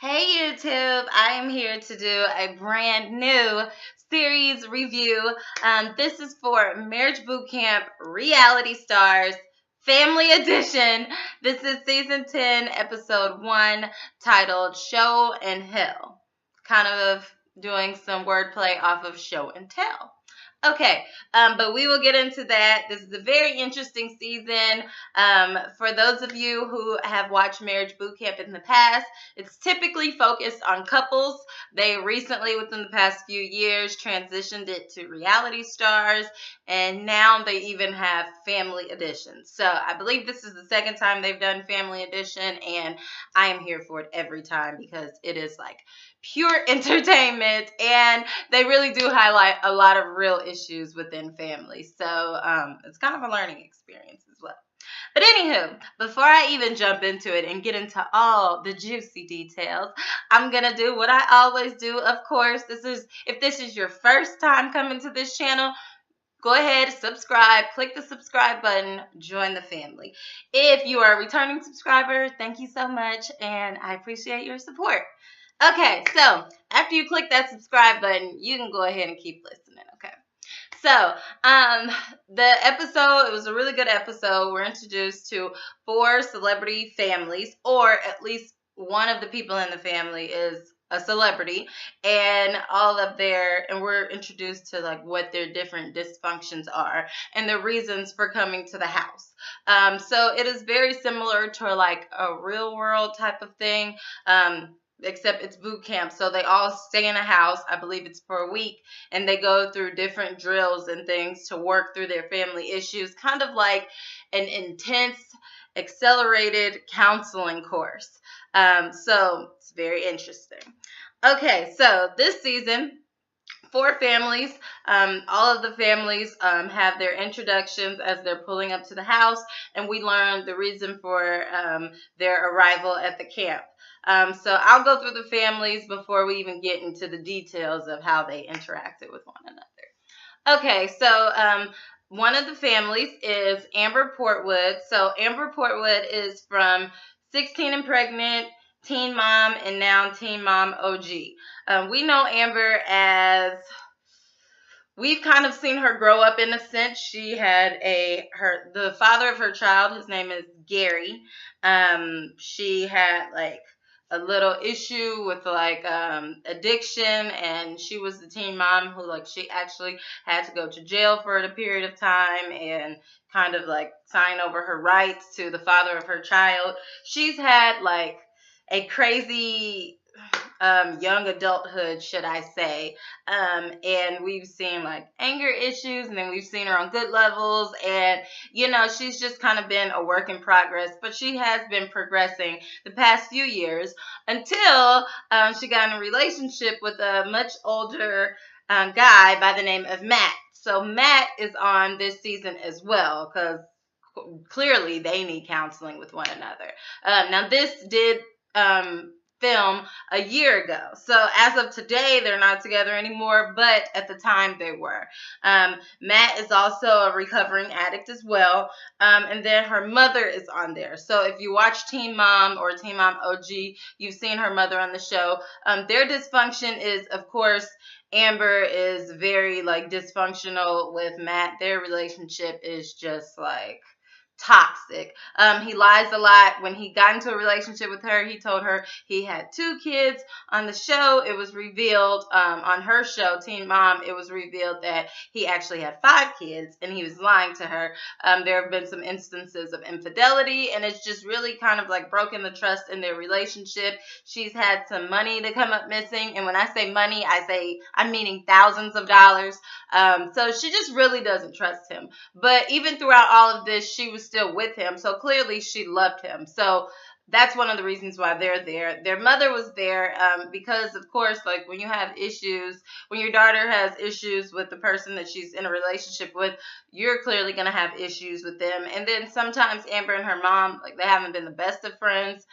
Hey YouTube, I am here to do a brand new series review. This is for Marriage Boot Camp Reality Stars Family Edition. This is season 10, episode 1, titled Show and Hell. Kind of doing some wordplay off of show and tell. Okay, but we will get into that. This is a very interesting season. For those of you who have watched Marriage Boot Camp in the past, it's typically focused on couples. They recently, within the past few years, transitioned it to reality stars, and now they even have family editions. So I believe this is the second time they've done family edition, and I am here for it every time because it is like pure entertainment, and they really do highlight a lot of real issues within families. So it's kind of a learning experience as well. But anywho, before I even jump into it and get into all the juicy details, I'm going to do what I always do. Of course, if this is your first time coming to this channel, go ahead, subscribe, click the subscribe button, join the family. If you are a returning subscriber, thank you so much, and I appreciate your support. Okay, so after you click that subscribe button, you can go ahead and keep listening, okay? So, the episode, it was a really good episode. We're introduced to 4 celebrity families, or at least one of the people in the family is a celebrity, and we're introduced to like what their different dysfunctions are and the reasons for coming to the house. So it is very similar to like a real world type of thing. Except it's boot camp, so they all stay in a house. I believe it's for a week, and they go through different drills and things to work through their family issues, kind of like an intense, accelerated counseling course. So it's very interesting. Okay, so this season, 4 families. All of the families have their introductions as they're pulling up to the house, and we learn the reason for their arrival at the camp. So I'll go through the families before we even get into the details of how they interacted with one another. Okay, so one of the families is Amber Portwood. So Amber Portwood is from 16 and Pregnant, Teen Mom, and now Teen Mom OG. We know Amber as, we've kind of seen her grow up in a sense. She had the father of her child, his name is Gary. She had like a little issue with like addiction, and she was the teen mom who like she actually had to go to jail for a period of time and kind of like sign over her rights to the father of her child. She's had like a crazy young adulthood, should I say. And we've seen like anger issues, and then we've seen her on good levels, and she's just kind of been a work in progress, but she has been progressing the past few years until she got in a relationship with a much older guy by the name of Matt. So Matt is on this season as well, because clearly they need counseling with one another. Now this did film a year ago. So as of today, they're not together anymore, but at the time they were. Matt is also a recovering addict as well. And then her mother is on there. So if you watch Teen Mom or Teen Mom OG, you've seen her mother on the show. Their dysfunction is, of course, Amber is very like dysfunctional with Matt. Their relationship is just like toxic. He lies a lot. When he got into a relationship with her, he told her he had 2 kids. On the show, it was revealed, on her show, Teen Mom, it was revealed that he actually had 5 kids, and he was lying to her. There have been some instances of infidelity, and it's just really kind of like broken the trust in their relationship. She's had some money to come up missing, and when I say money, I'm meaning thousands of dollars. So she just really doesn't trust him. But even throughout all of this, she was still with him. So clearly she loved him. So that's one of the reasons why they're there. Their mother was there because, of course, like when you have issues, when your daughter has issues with the person that she's in a relationship with, you're clearly going to have issues with them. And then sometimes Amber and her mom, like they haven't been the best of friends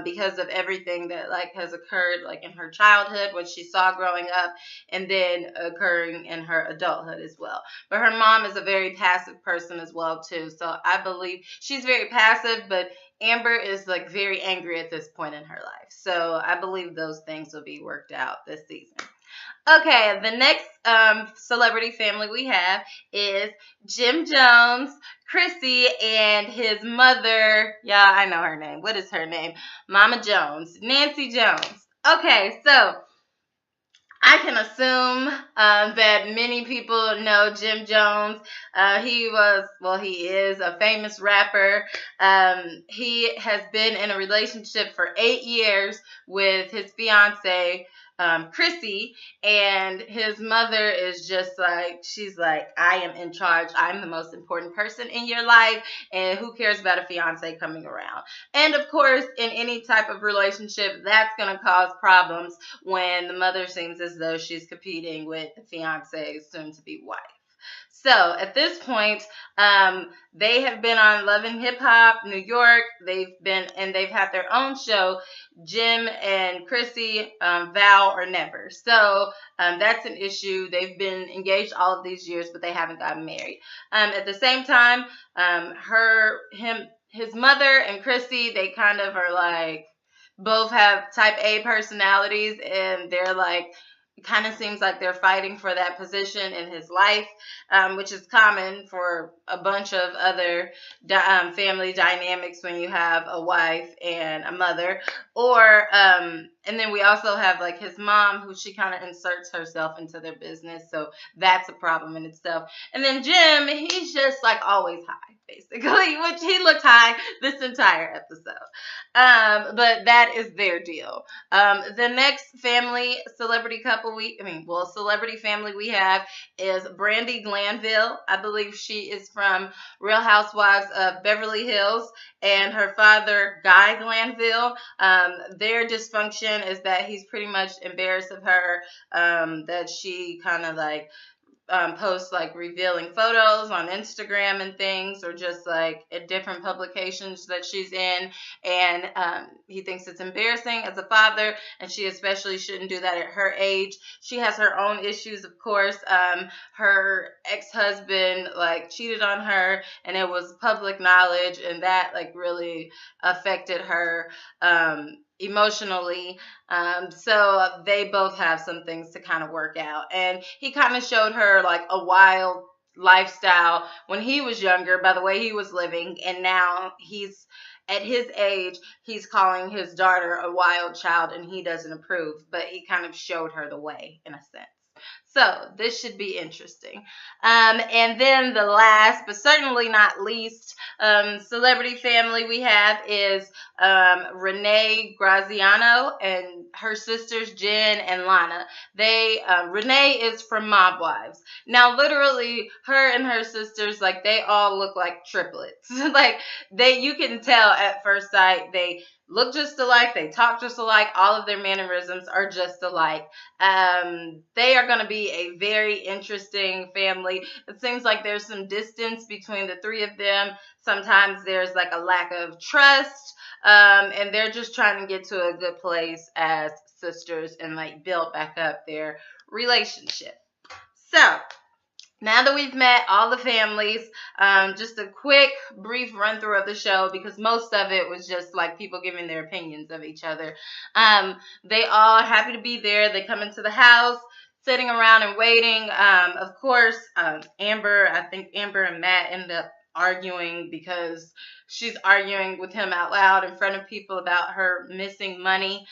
because of everything that like has occurred like in her childhood, what she saw growing up, and then occurring in her adulthood as well. But her mom is a very passive person as well too. So I believe she's very passive, but Amber is like very angry at this point in her life. So I believe those things will be worked out this season. Okay, the next celebrity family we have is Jim Jones, Chrissy, and his mother. Yeah, I know her name. What is her name? Mama Jones, Nancy Jones. Okay, so I can assume that many people know Jim Jones. He is a famous rapper. He has been in a relationship for 8 years with his fiance, Chrissy, and his mother is just like, she's like, I am in charge. I'm the most important person in your life, and who cares about a fiance coming around? And of course, in any type of relationship, that's going to cause problems when the mother seems as though she's competing with the fiance's soon-to-be wife. So at this point, they have been on Love and Hip Hop New York. They've had their own show, Jim and Chrissy, Vow or Never. So that's an issue. They've been engaged all of these years, but they haven't gotten married. At the same time, his mother and Chrissy, they kind of are like, both have type A personalities, and they're like, it kind of seems like they're fighting for that position in his life, which is common for a bunch of other family dynamics when you have a wife and a mother. And then we also have like his mom, who she kind of inserts herself into their business, so that's a problem in itself. And then Jim, he's just like always high, basically, which he looked high this entire episode. But that is their deal. The next celebrity family we have is Brandi Glanville. I believe she is from Real Housewives of Beverly Hills, and her father, Guy Glanville. Their dysfunction is that he's pretty much embarrassed of her, that she kind of like posts like revealing photos on Instagram and things, or just like at different publications that she's in, and he thinks it's embarrassing as a father, and she especially shouldn't do that at her age. She has her own issues, of course. Her ex-husband like cheated on her, and it was public knowledge, and that like really affected her emotionally. So they both have some things to kind of work out. And he kind of showed her like a wild lifestyle when he was younger by the way he was living. And now he's at his age, he's calling his daughter a wild child, and he doesn't approve, but he kind of showed her the way in a sense. So this should be interesting. And then the last, but certainly not least, celebrity family we have is Renee Graziano and her sisters Jenn and Lana. Renee is from Mob Wives. Now, literally, her and her sisters, like, they all look like triplets. Like, you can tell at first sight they look just alike, they talk just alike, all of their mannerisms are just alike. They are going to be a very interesting family. It seems like there's some distance between the three of them. Sometimes there's like a lack of trust, and they're just trying to get to a good place as sisters and like build back up their relationship. So now that we've met all the families, just a quick, brief run through of the show, because most of it was just like people giving their opinions of each other. They all are happy to be there. They come into the house, sitting around and waiting. Of course, I think Amber and Matt end up arguing because she's arguing with him out loud in front of people about her missing money.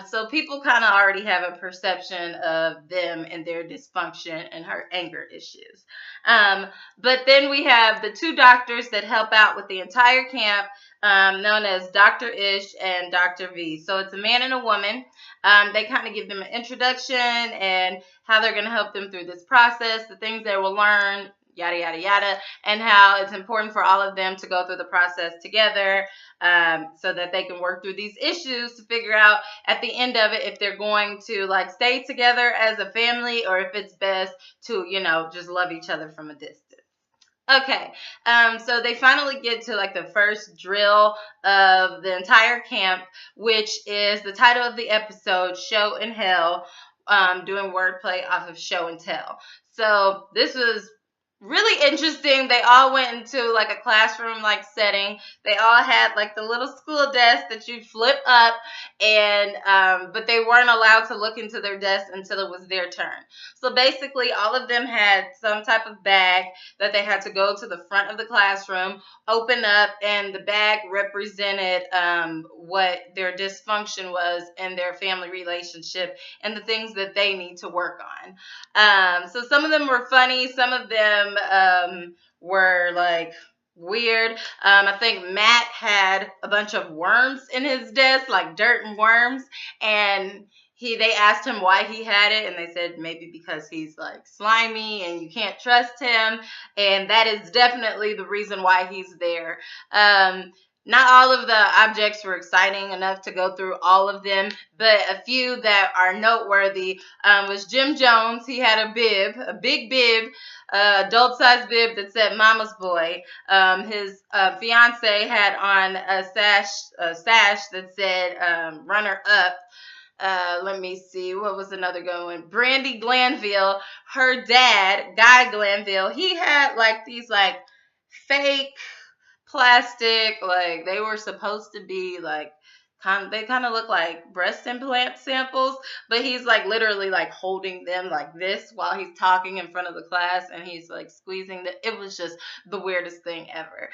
So people kind of already have a perception of them and their dysfunction and her anger issues. But then we have the two doctors that help out with the entire camp, known as Dr. Ish and Dr. V. So it's a man and a woman. They kind of give them an introduction and how they're going to help them through this process, the things they will learn, yada, yada, yada, and how it's important for all of them to go through the process together, so that they can work through these issues to figure out at the end of it if they're going to like stay together as a family, or if it's best to, just love each other from a distance. Okay, so they finally get to like the first drill of the entire camp, which is the title of the episode, Show and Hell, doing wordplay off of show and tell. So this was really interesting. They all went into like a classroom like setting. They all had like the little school desk that you flip up, and but they weren't allowed to look into their desk until it was their turn. So basically, all of them had some type of bag that they had to go to the front of the classroom, open up, and the bag represented what their dysfunction was in their family relationship and the things that they need to work on. So some of them were funny, some of them were like weird. I think Matt had a bunch of worms in his desk, like dirt and worms, and they asked him why he had it, and they said maybe because he's like slimy and you can't trust him, and that is definitely the reason why he's there. Not all of the objects were exciting enough to go through all of them, but a few that are noteworthy was Jim Jones. He had a bib, a big bib, adult-sized bib that said "Mama's Boy." His fiance had on a sash that said "Runner Up." Let me see, what was another good one? Brandi Glanville, her dad, Guy Glanville, he had like these like fake plastic, like they were supposed to be like they kind of look like breast implant samples, but he's like literally like holding them like this while he's talking in front of the class, and he's like squeezing it was just the weirdest thing ever.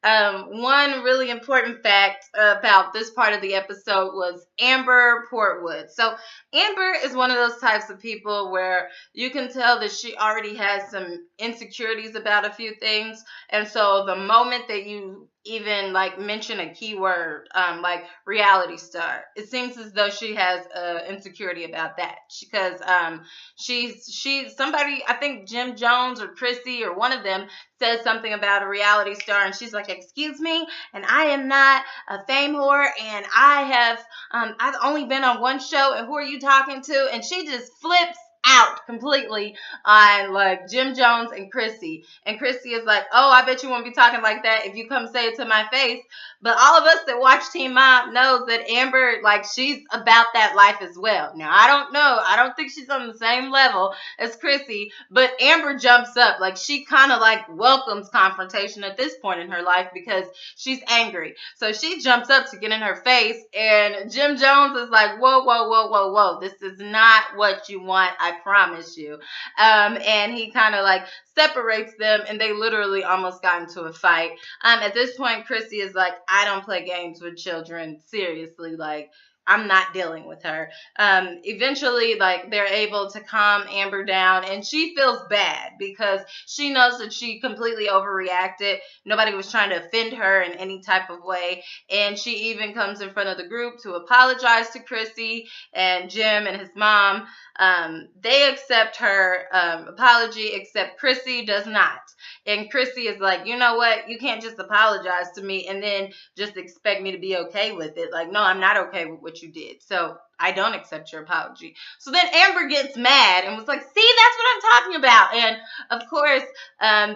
One really important fact about this part of the episode was Amber Portwood. So Amber is one of those types of people where you can tell that she already has some insecurities about a few things, and so the moment that you even like mention a keyword like reality star, it seems as though she has insecurity about that, because she's somebody, I think Jim Jones or Chrissy or one of them says something about a reality star, and she's like, excuse me, and I am not a fame whore, and I've only been on one show, and who are you talking to? And she just flips out completely on like Jim Jones and Chrissy. And Chrissy is like, oh, I bet you won't be talking like that if you come say it to my face. But all of us that watch Teen Mom knows that Amber, like, she's about that life as well. Now, I don't know. I don't think she's on the same level as Chrissy, but Amber jumps up. Like, she kind of like welcomes confrontation at this point in her life because she's angry. So she jumps up to get in her face, and Jim Jones is like, whoa, whoa, whoa, whoa, whoa. This is not what you want, I promise you. And he kind of like separates them, and they literally almost got into a fight. At this point, Chrissy is like, I don't play games with children. Seriously, like, I'm not dealing with her. Eventually, like, they're able to calm Amber down, and she feels bad because she knows that she completely overreacted. Nobody was trying to offend her in any type of way, and she even comes in front of the group to apologize to Chrissy and Jim and his mom. They accept her apology, except Chrissy does not. And Chrissy is like, you know what? You can't just apologize to me and then just expect me to be okay with it. Like, no, I'm not okay with what you did. So I don't accept your apology. So then Amber gets mad and was like, see, that's what I'm talking about. And of course,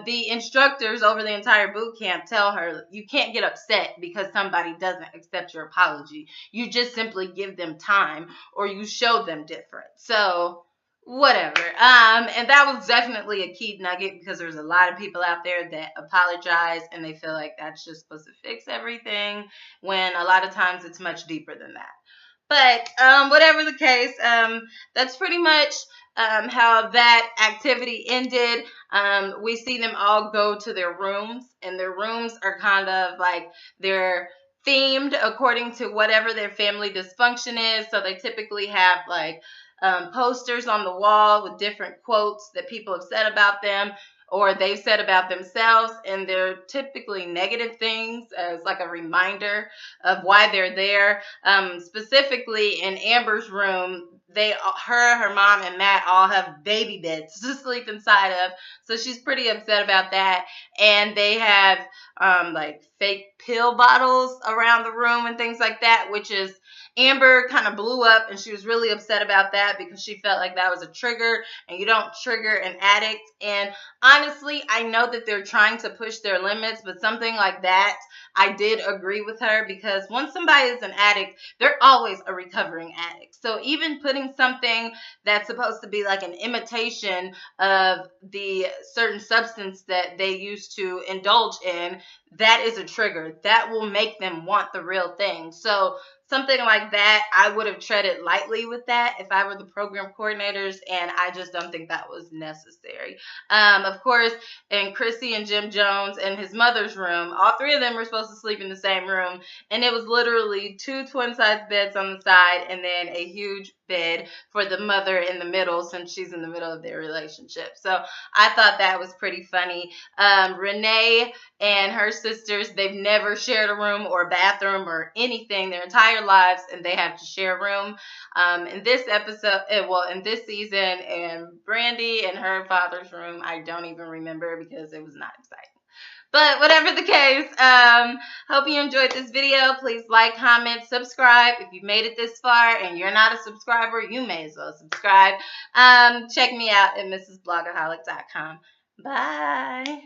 the instructors over the entire boot camp tell her, you can't get upset because somebody doesn't accept your apology. You just simply give them time, or you show them different. So whatever. And that was definitely a key nugget, because there's a lot of people out there that apologize and they feel like that's just supposed to fix everything, when a lot of times it's much deeper than that. But whatever the case, that's pretty much how that activity ended. We see them all go to their rooms, and their rooms are kind of like they're themed according to whatever their family dysfunction is. So they typically have like posters on the wall with different quotes that people have said about them, or they've said about themselves, and they're typically negative things as like a reminder of why they're there. Specifically in Amber's room, her mom, and Matt all have baby beds to sleep inside of, so she's pretty upset about that. And they have like fake pill bottles around the room and things like that, which is Amber kind of blew up, and she was really upset about that because she felt like that was a trigger, and you don't trigger an addict. And honestly, I know that they're trying to push their limits, but something like that, I did agree with her, because once somebody is an addict, they're always a recovering addict. So even putting something that's supposed to be like an imitation of the certain substance that they used to indulge in, that is a trigger. That will make them want the real thing. So something like that, I would have treaded lightly with that if I were the program coordinators, and I just don't think that was necessary. Of course, in Chrissy and Jim Jones and his mother's room, all three of them were supposed to sleep in the same room, and it was literally two twin-size beds on the side and then a huge bed for the mother in the middle, since she's in the middle of their relationship. So I thought that was pretty funny. Renee and her sisters, they've never shared a room or a bathroom or anything their entire lives, and they have to share a room. In this episode, in this season, and Brandi and her father's room, I don't even remember because it was not exciting. But whatever the case, hope you enjoyed this video. Please like, comment, subscribe. If you've made it this far and you're not a subscriber, you may as well subscribe. Check me out at mrsblogaholic.com. Bye.